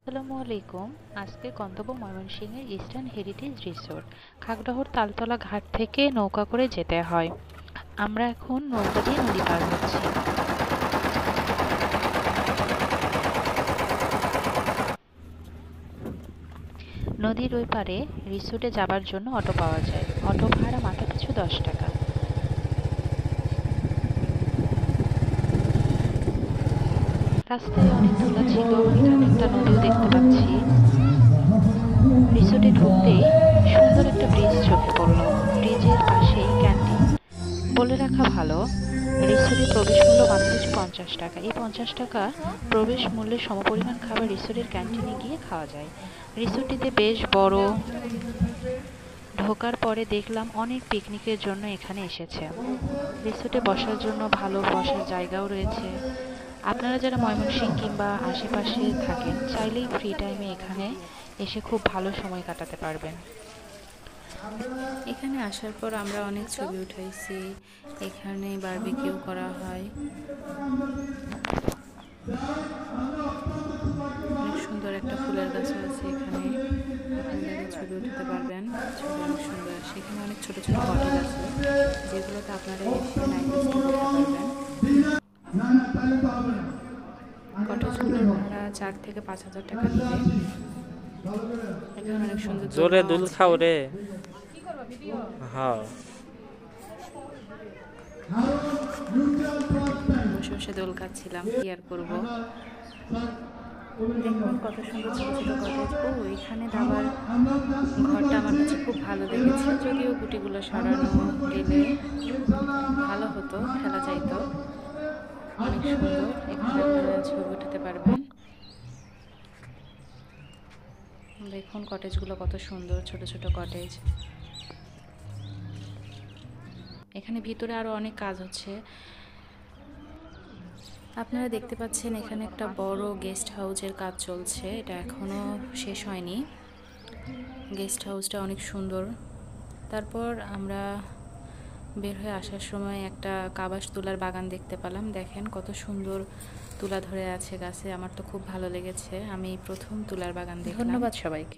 আসসালামু আলাইকুম। আজকে গন্তব্য ময়মনসিংহের ইস্টার্ন হেরিটেজ রিসোর্ট। খাগড়াহর তালতলা ঘাট থেকে নৌকা করে যেতে হয়। আমরা এখন নৌকা দিয়ে নদী পার হচ্ছি। নদীর ওই পারে রিসোর্টে যাবার জন্য অটো পাওয়া যায়। অটো ভাড়া মাথা পিছু 10 টাকা। রাস্তায় অনেক ধুলা ছিল, এখানে একটা নদীও দেখতে পাচ্ছি। রিসোর্টে ঢুকতেই সুন্দর একটা ব্রিজ চোখে পড়লো। ব্রিজের পাশেই ক্যান্টিন। বলে রাখা ভালো, রিসোর্টের প্রবেশ মূল্য মাত্র 50 টাকা। এই 50 টাকা প্রবেশ মূল্যের সমপরিমাণ খাবার রিসোর্টের ক্যান্টিনে গিয়ে খাওয়া যায়। রিসোর্টটিতে বেশ বড়। ঢোকার পরে দেখলাম অনেক পিকনিকের জন্য এখানে এসেছে। রিসোর্টে বসার জন্য ভালো বসার জায়গাও রয়েছে। আপনারা যারা ময়মনসিংহ কিংবা আশেপাশে থাকেন, চাইলেই ফ্রি টাইমে এখানে এসে খুব ভালো সময় কাটাতে পারবেন। এখানে আসার পর আমরা অনেক ছবি উঠাইছি। এখানে বারবিকিউ করা হয়। অনেক সুন্দর একটা ফুলের গাছও আছে এখানে। এখানে ছবি উঠাতে পারবেন। ছবি অনেক সুন্দর আসে। এখানে অনেক ছোট ছোট কটেজ আছে, যেগুলোতে আপনারা এসে নাইট স্টে করতে পারবেন। কটেজগুলোর ভাড়া 4 থেকে 5,000 টাকা নিবে। এখানে অনেক সুন্দর জোরে দুল খাও রে। হ্যাঁ, বসে বসে দোল খাচ্ছিলাম, কি আর করবো। দেখুন কত সুন্দর ছোট ছোট কটেজ। এখানে দাবার ঘরটা আমার কাছে খুব ভালো লেগেছে, যদিও গুটিগুলো সরানো গেলে ভালো হতো, খেলা যাইতো। অনেক সুন্দর। এখানে আপনারা ছবি উঠাতে পারবেন। দেখুন কটেজগুলো কত সুন্দর, ছোট ছোট কটেজ। এখানে ভিতরে আরো অনেক কাজ হচ্ছে। আপনারা দেখতে পাচ্ছেন এখানে একটা বড় গেস্ট হাউসের কাজ চলছে। এটা এখনো শেষ হয়নি। গেস্ট হাউসটা অনেক সুন্দর। তারপর আমরা বের হয়ে আসার সময় একটা কাবাস তুলার বাগান দেখতে পেলাম। দেখেন কত সুন্দর তুলা ধরে আছে গাছে। আমার তো খুব ভালো লেগেছে। আমি প্রথম তুলার বাগান দেখলাম। ধন্যবাদ সবাইকে।